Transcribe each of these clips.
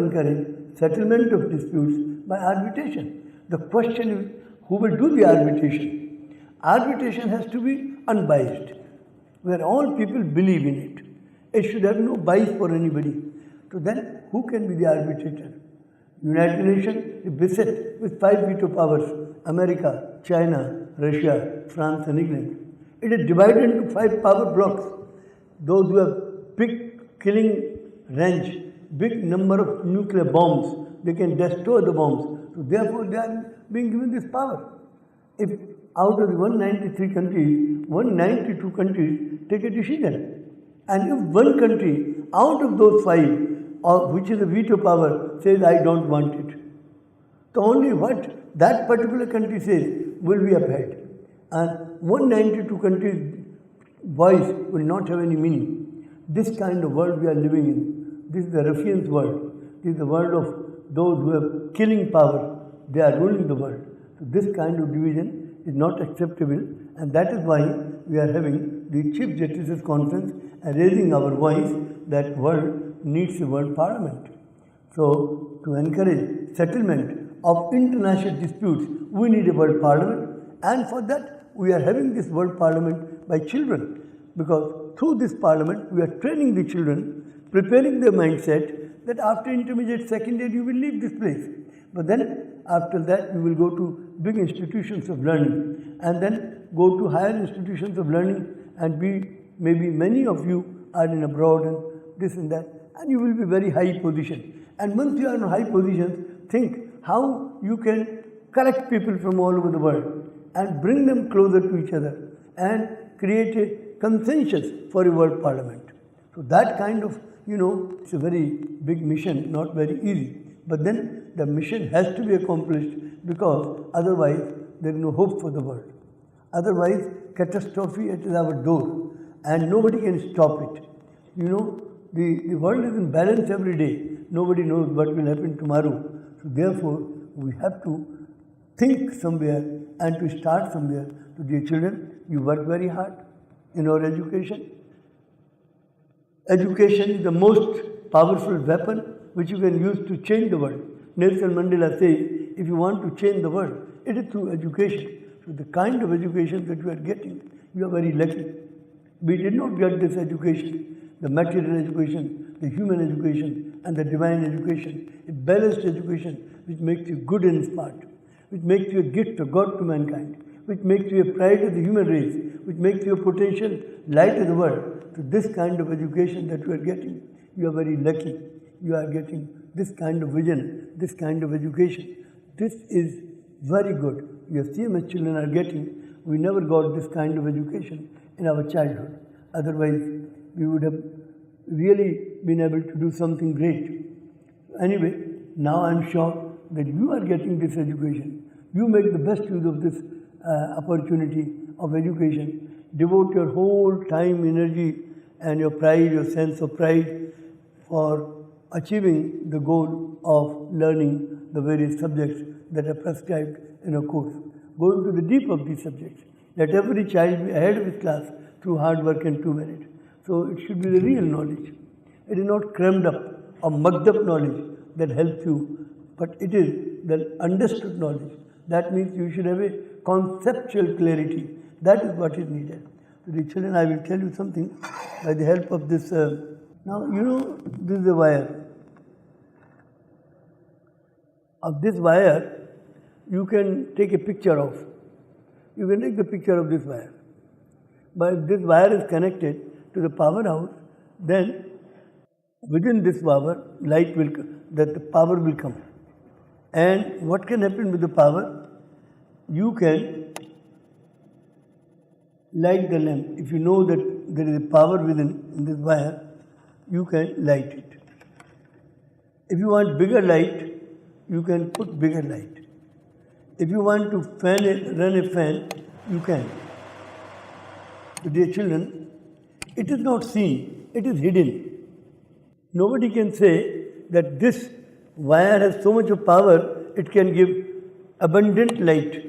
encourage settlement of disputes by arbitration. The question is, who will do the arbitration? Arbitration has to be unbiased, where all people believe in it. It should have no bias for anybody. So then, who can be the arbitrator? United Nations is beset with 5 veto powers: America, China, Russia, France and England. It is divided into 5 power blocks. Those who have big killing range, big number of nuclear bombs, they can destroy the bombs. So therefore they are being given this power. If out of the 193 countries, 192 countries take a decision. And if one country out of those 5, or which is a veto power, says I don't want it, so only what that particular country says will be upheld. And 192 countries' voice will not have any meaning. This kind of world we are living in. This is the ruffian's world. This is the world of those who have killing power. They are ruling the world. So this kind of division is not acceptable, and that is why we are having the Chief Justice's Conference and raising our voice that world needs a world parliament. So to encourage settlement of international disputes, we need a world parliament, and for that we are having this world parliament by children, because through this parliament we are training the children, preparing their mindset that after intermediate second year you will leave this place. But then after that you will go to big institutions of learning, and then go to higher institutions of learning, and maybe many of you are in abroad and this and that, and you will be very high position. And once you are in high positions, think how you can collect people from all over the world and bring them closer to each other and create a consensus for a world parliament. So that kind of, it's a very big mission, not very easy. But then the mission has to be accomplished, because otherwise there is no hope for the world. Otherwise, catastrophe is at our door and nobody can stop it. The world is in balance every day. Nobody knows what will happen tomorrow. So therefore, we have to think somewhere and to start somewhere. So dear children, you work very hard in our education. Education is the most powerful weapon which you can use to change the world. Nelson Mandela says, if you want to change the world, it is through education. So the kind of education that you are getting, you are very lucky. We did not get this education, the material education, the human education and the divine education, a balanced education which makes you good and smart, which makes you a gift of God to mankind, which makes you a pride of the human race, which makes you a potential light of the world. So this kind of education that you are getting, you are very lucky. You are getting this kind of vision, this kind of education. This is very good. Your CMS children are getting. We never got this kind of education in our childhood. Otherwise, we would have really been able to do something great. Anyway, now I am sure that you are getting this education. You make the best use of this opportunity of education. Devote your whole time, energy and your pride, your sense of pride for achieving the goal of learning the various subjects that are prescribed in a course. Go into the deep of these subjects. Let every child be ahead of his class through hard work and true merit. So it should be the real knowledge. It is not crammed up or mugged up knowledge that helps you, but it is the understood knowledge. That means you should have a conceptual clarity. That is what is needed. So the children, I will tell you something by the help of this. Now, this is a wire. Of this wire, you can take a picture of. You can take the picture of this wire. But if this wire is connected to the powerhouse, then within this power, the power will come. And what can happen with the power? You can light the lamp. If you know that there is a power within this wire, you can light it. If you want bigger light, you can put bigger light. If you want to run a fan, you can. So dear children, it is not seen, it is hidden. Nobody can say that this wire has so much of power, it can give abundant light.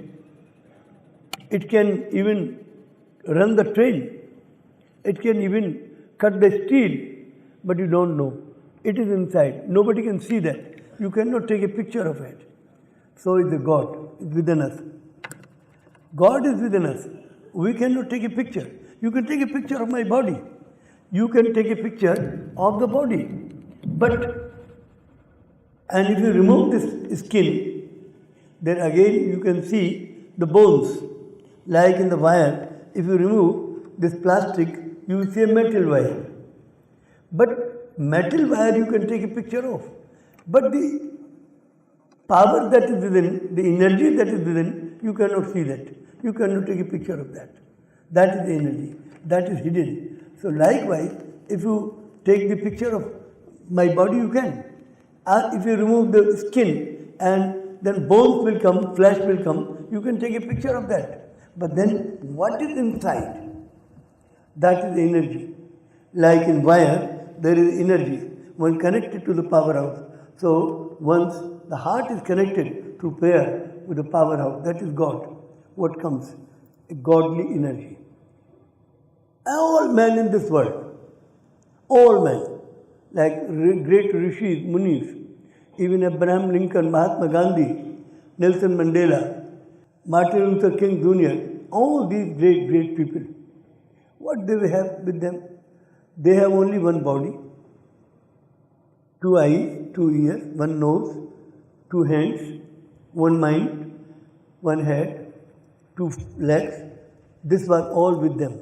It can even run the train. It can even cut the steel, but you don't know. It is inside. Nobody can see that. You cannot take a picture of it. So is the God is within us. God is within us. We cannot take a picture. You can take a picture of my body. You can take a picture of the body. And if you remove this skin, then again you can see the bones. Like in the wire, if you remove this plastic, you will see a metal wire. But metal wire you can take a picture of. But the power that is within, the energy that is within, you cannot see that. You cannot take a picture of that. That is the energy. That is hidden. So likewise, if you take the picture of my body, you can. If you remove the skin and then bones will come, flesh will come, you can take a picture of that. But then what is inside? That is the energy. Like in wire, there is energy. When connected to the powerhouse. So once the heart is connected to prayer with the powerhouse, that is God. What comes? A godly energy. All men in this world, all men, like great rishis, munis, even Abraham Lincoln, Mahatma Gandhi, Nelson Mandela, Martin Luther King Jr., all these great people, what do they have with them? They have only one body, 2 eyes, 2 ears, 1 nose, 2 hands, 1 mind, 1 head, 2 legs. This was all with them.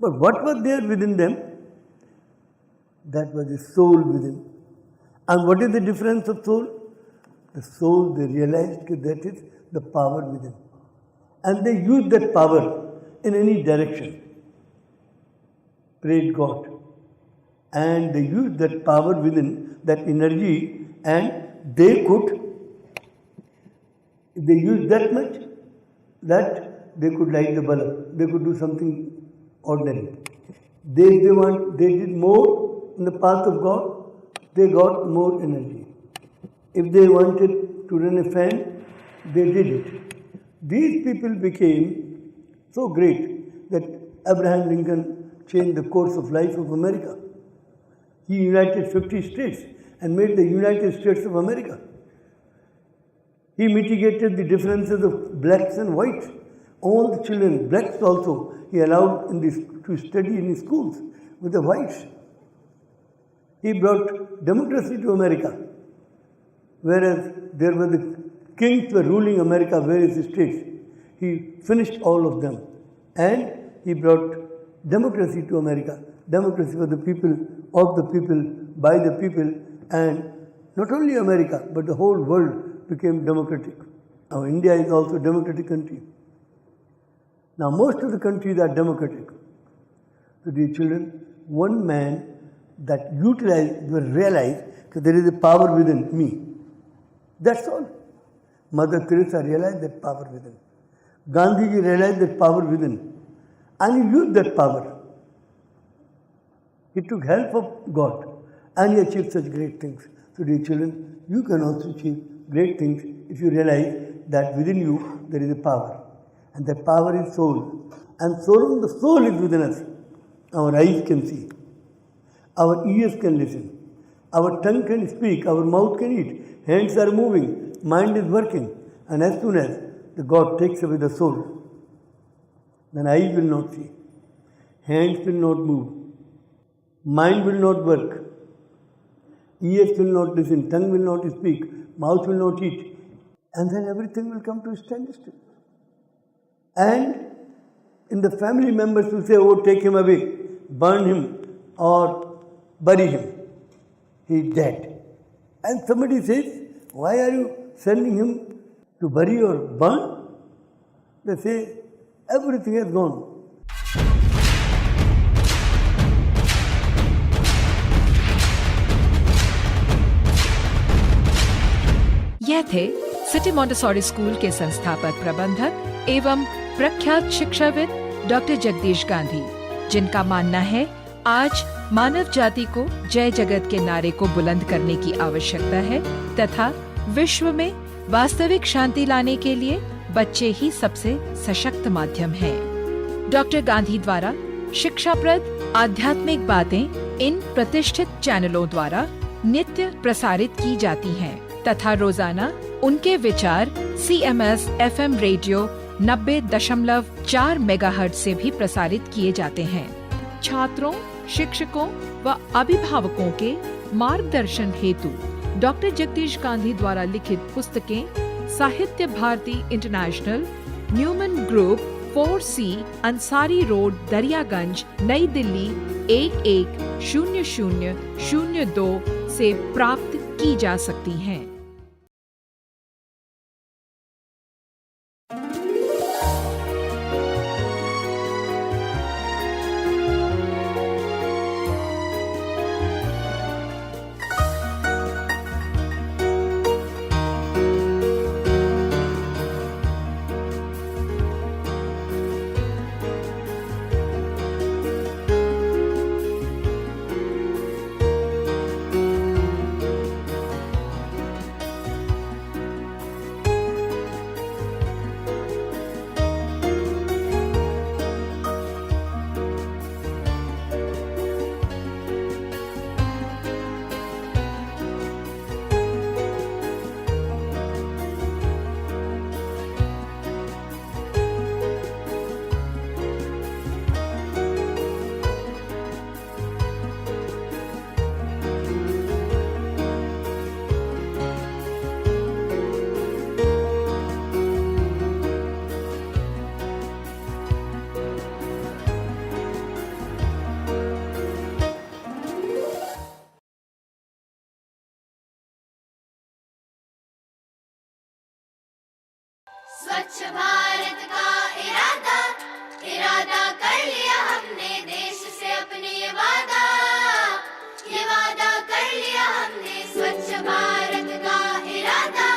But what was there within them? That was the soul within. And what is the difference of soul? The soul, they realized that is the power within. And they used that power in any direction. Praise God. And they used that power within, that energy, and they could, if they used that much, that they could light the bulb. They could do something ordinary. They did more in the path of God, they got more energy. If they wanted to run a fan, they did it. These people became so great that Abraham Lincoln changed the course of life of America. He united 50 states and made the United States of America. He mitigated the differences of blacks and whites. All the children, blacks also, he allowed to study in his schools with the whites. He brought democracy to America, whereas there were the kings were ruling America, various states. He finished all of them, and he brought democracy to America. Democracy for the people, of the people, by the people, and not only America, but the whole world became democratic. Now India is also a democratic country. Now most of the countries are democratic. So dear children, one man that realized that there is a power within me. That's all. Mother Teresa realized that power within. Gandhi realized that power within. And he used that power. He took help of God and he achieved such great things. So dear children, you can also achieve great things if you realize that within you there is a power. And that power is soul. And the soul is within us. Our eyes can see. Our ears can listen. Our tongue can speak. Our mouth can eat. Hands are moving. Mind is working. And as soon as the God takes away the soul, then eyes will not see. Hands will not move. Mind will not work. Ears will not listen. Tongue will not speak. Mouth will not eat. And then everything will come to a standstill. And in the family members will say, oh, take him away, burn him or bury him. He is dead. And somebody says, why are you sending him to bury or burn? They say, everything has gone. यह थे city Montessori school के संस्थापक प्रबंधक एवं प्रख्यात शिक्षाविद doctor Jagdish Gandhi, जिनका मानना है आज मानव जाति को जय जगत के नारे को बुलंद करने की आवश्यकता है तथा विश्व में वास्तविक शांति लाने के लिए बच्चे ही सबसे सशक्त माध्यम हैं। डॉक्टर गांधी द्वारा शिक्षाप्रद आध्यात्मिक बातें इन प्रतिष्ठित चैनलों द्वारा नित्य प्रसारित की जाती हैं तथा रोजाना उनके विचार CMS FM रेडियो 90.4 मेगाहर्ट्ज से भी प्रसारित किए जाते हैं। छात्रों, शिक्षकों व अभिभावकों के मार्गदर्शन हेतु डॉक्टर जगदीश गांधी द्वारा लिखित पुस्तकें Sahitya Bharati International, Newman Group, 4C, Ansari Road, Daryaganj, Nai Delhi 110002 से प्राप्त की जा सकती हैं। स्वच्छ भारत का इरादा इरादा कर लिया हमने, देश से अपने ये वादा कर लिया हमने। स्वच्छ भारत का इरादा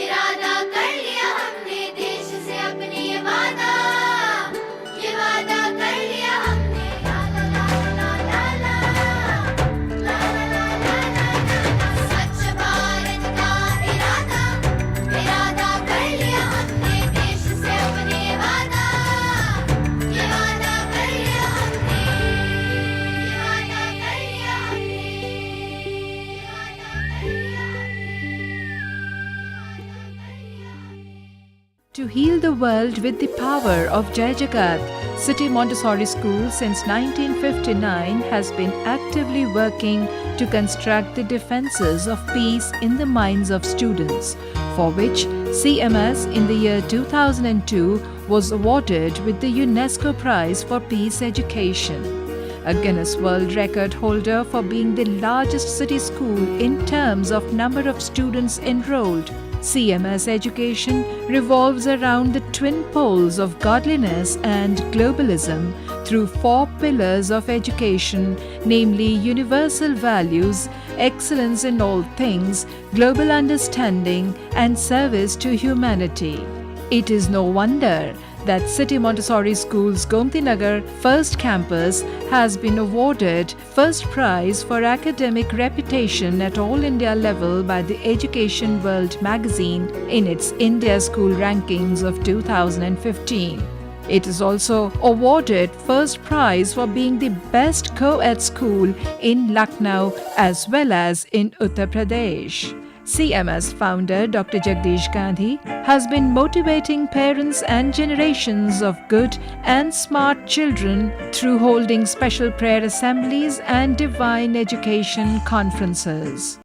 इरादा कर लिया हमने, देश से अपने ये वादा कर लिया हमने। ला ला ला ला ला ला ला ला ला ला। स्वच्छ भारत का इरादा इरादा कर लिया हमने, देश से अपने वादा कर लिया हमने। कर लिया हमने। To heal the world with the power of Jai Jagat, City Montessori School since 1959 has been actively working to construct the defenses of peace in the minds of students, for which CMS in the year 2002 was awarded with the UNESCO Prize for Peace Education. A Guinness World Record holder for being the largest city school in terms of number of students enrolled. CMS education revolves around the twin poles of godliness and globalism through 4 pillars of education, namely universal values, excellence in all things, global understanding, and service to humanity. It is no wonder that City Montessori School's Gomti Nagar first campus has been awarded first prize for academic reputation at all India level by the Education World magazine in its India School Rankings of 2015. It is also awarded first prize for being the best co-ed school in Lucknow as well as in Uttar Pradesh. CMS founder Dr. Jagdish Gandhi has been motivating parents and generations of good and smart children through holding special prayer assemblies and divine education conferences.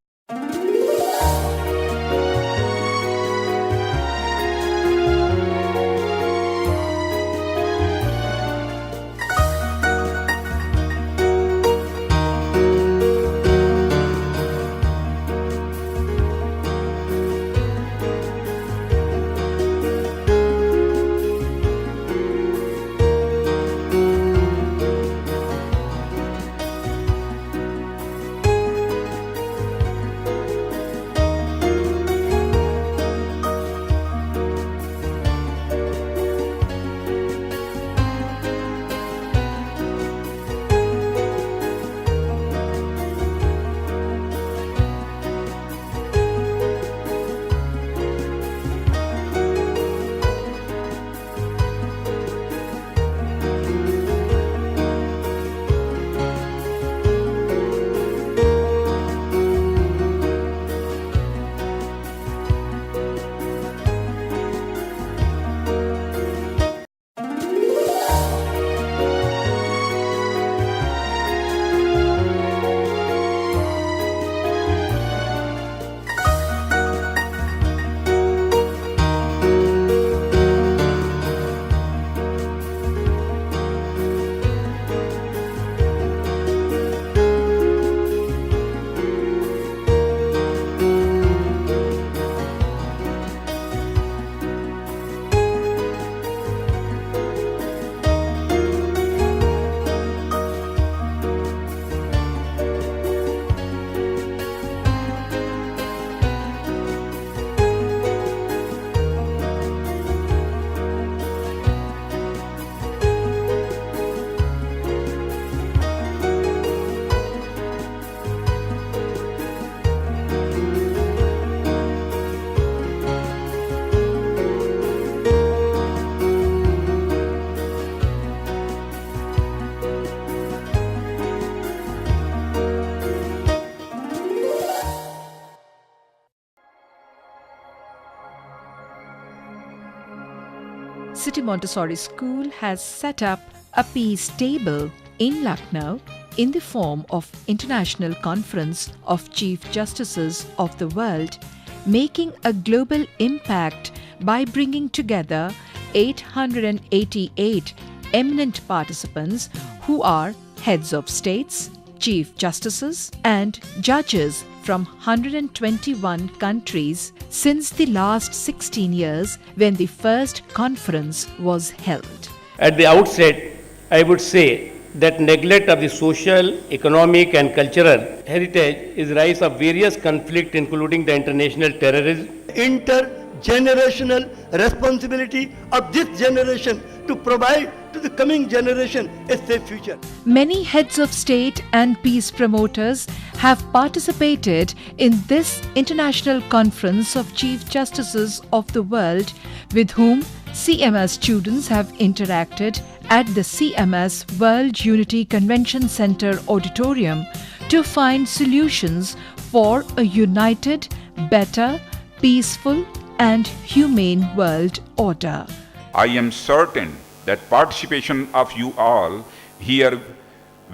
City Montessori School has set up a peace table in Lucknow in the form of International Conference of Chief Justices of the World, making a global impact by bringing together 888 eminent participants who are heads of states, chief justices, and judges from 121 countries since the last 16 years when the first conference was held. At the outset, I would say that neglect of the social, economic and cultural heritage is rise of various conflicts including the international terrorism. Intergenerational responsibility of this generation to provide to the coming generation a safe future. Many heads of state and peace promoters have participated in this International Conference of Chief Justices of the World, with whom CMS students have interacted at the CMS World Unity Convention Center auditorium to find solutions for a united, better, peaceful and humane world order. I am certain that participation of you all here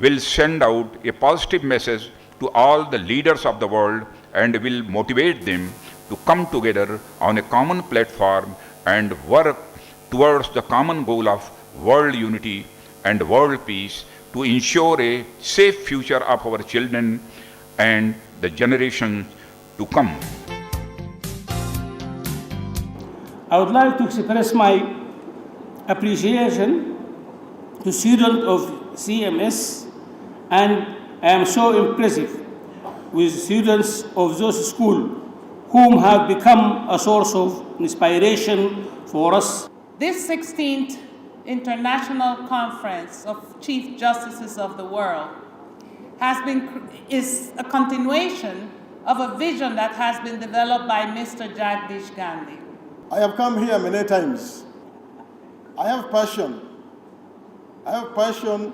will send out a positive message to all the leaders of the world and will motivate them to come together on a common platform and work towards the common goal of world unity and world peace to ensure a safe future of our children and the generations to come. I would like to express my appreciation to students of CMS, and I am so impressed with students of those schools whom have become a source of inspiration for us. This 16th International Conference of Chief Justices of the World is a continuation of a vision that has been developed by Mr. Jagdish Gandhi. I have come here many times. I have passion. I have passion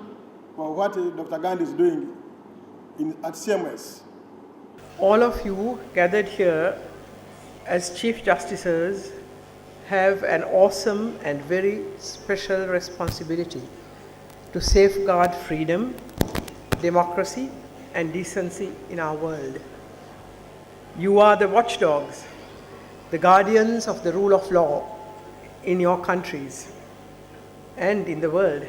for what Dr. Gandhi is doing at CMS. All of you gathered here as Chief Justices have an awesome and very special responsibility to safeguard freedom, democracy, and decency in our world. You are the watchdogs, the guardians of the rule of law in your countries and in the world,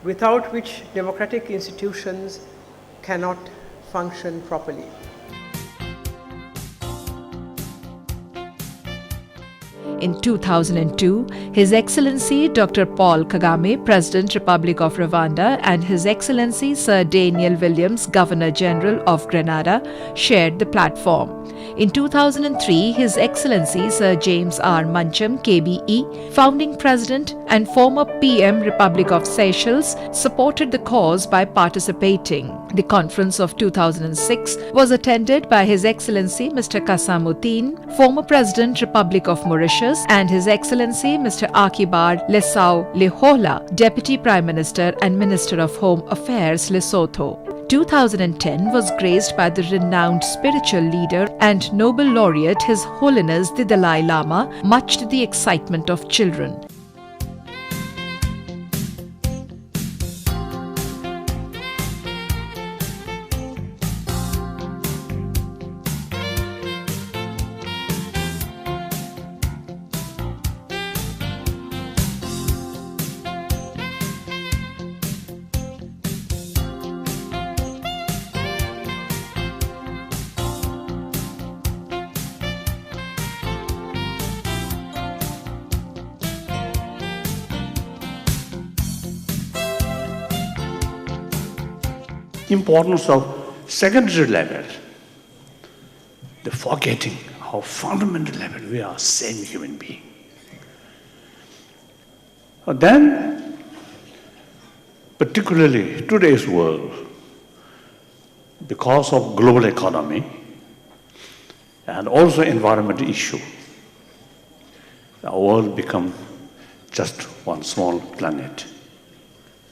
without which democratic institutions cannot function properly. In 2002, His Excellency Dr. Paul Kagame, President, Republic of Rwanda, and His Excellency Sir Daniel Williams, Governor General of Grenada, shared the platform. In 2003, His Excellency Sir James R. Muncham, KBE, founding President and former PM, Republic of Seychelles, supported the cause by participating. The conference of 2006 was attended by His Excellency Mr. Kasamuddin, former President, Republic of Mauritius, and His Excellency Mr. Akibar Lesau Lehola, Deputy Prime Minister and Minister of Home Affairs, Lesotho. 2010 was graced by the renowned spiritual leader and Nobel laureate His Holiness the Dalai Lama, much to the excitement of children. Importance of secondary level, the forgetting how fundamental level we are same human being. Then, particularly today's world, because of global economy and also environmental issue, our world become just one small planet.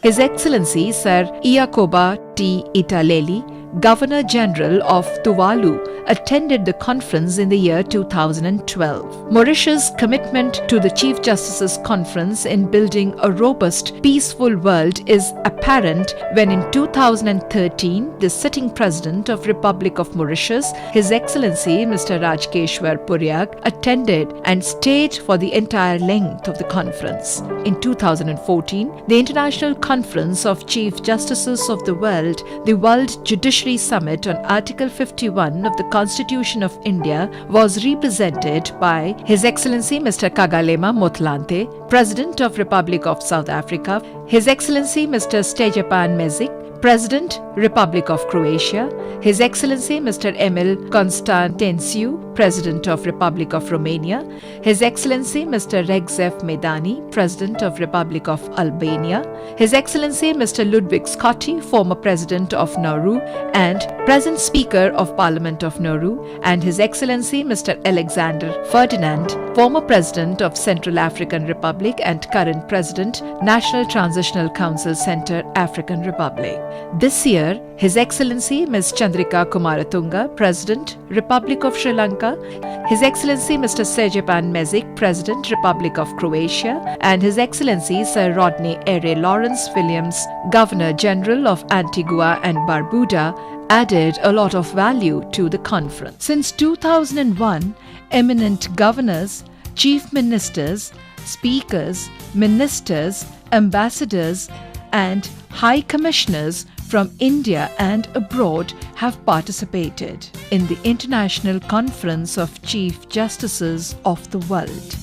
His Excellency Sir Iacoba T. Italelli, Governor General of Tuvalu, attended the conference in the year 2012. Mauritius' commitment to the Chief Justice's conference in building a robust, peaceful world is apparent when in 2013, the sitting President of Republic of Mauritius, His Excellency Mr. Rajkeshwar Puriak, attended and stayed for the entire length of the conference. In 2014, the International Conference of Chief Justices of the World, the World Judiciary Summit on Article 51 of the Constitution of India, was represented by His Excellency Mr. Kagalema Motlanthe, President of Republic of South Africa, His Excellency Mr. Stejepan Mezic, President, Republic of Croatia, His Excellency Mr. Emil Constantinescu, President of Republic of Romania, His Excellency Mr. Recep Medani, President of Republic of Albania, His Excellency Mr. Ludwig Scotti, former President of Nauru and present Speaker of Parliament of Nauru, and His Excellency Mr. Alexander Ferdinand, former President of Central African Republic and current President, National Transitional Council Centre, African Republic. This year, His Excellency Ms. Chandrika Kumaratunga, President, Republic of Sri Lanka, His Excellency Mr. Stejepan Mezic, President, Republic of Croatia, and His Excellency Sir Rodney Eyre Lawrence Williams, Governor General of Antigua and Barbuda, added a lot of value to the conference. Since 2001, eminent governors, chief ministers, speakers, ministers, ambassadors, and high commissioners from India and abroad have participated in the International Conference of Chief Justices of the World.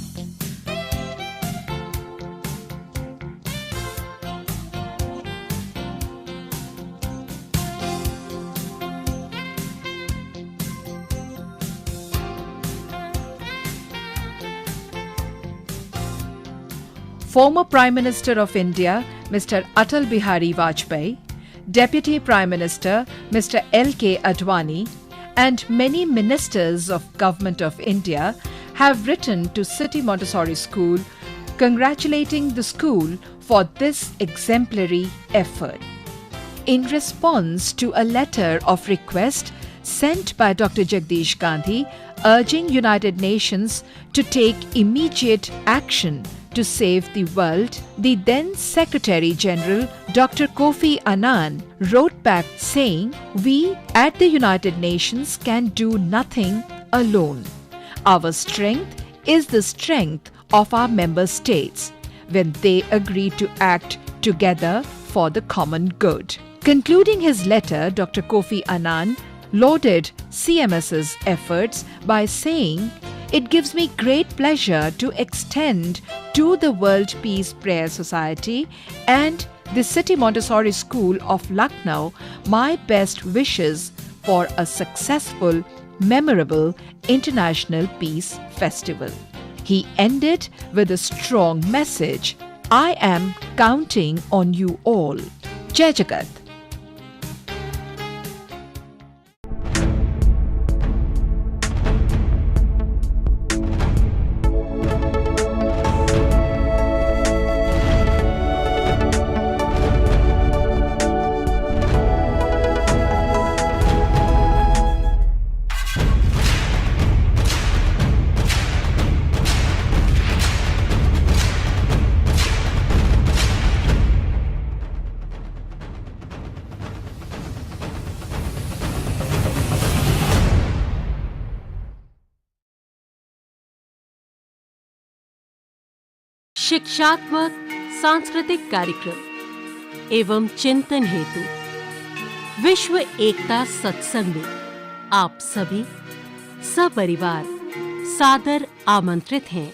Former Prime Minister of India, Mr. Atal Bihari Vajpayee, Deputy Prime Minister Mr. L.K. Advani, and many ministers of Government of India have written to City Montessori School congratulating the school for this exemplary effort. In response to a letter of request sent by Dr. Jagdish Gandhi urging United Nations to take immediate action to save the world, the then Secretary General Dr. Kofi Annan wrote back saying, "We at the United Nations can do nothing alone. Our strength is the strength of our member states when they agree to act together for the common good." Concluding his letter, Dr. Kofi Annan lauded CMS's efforts by saying, "It gives me great pleasure to extend to the World Peace Prayer Society and the City Montessori School of Lucknow my best wishes for a successful, memorable International Peace Festival." He ended with a strong message, "I am counting on you all." Jai Jagat. शिक्षात्मक सांस्कृतिक कार्यक्रम एवं चिंतन हेतु विश्व एकता सत्संग में आप सभी सपरिवार सादर आमंत्रित हैं।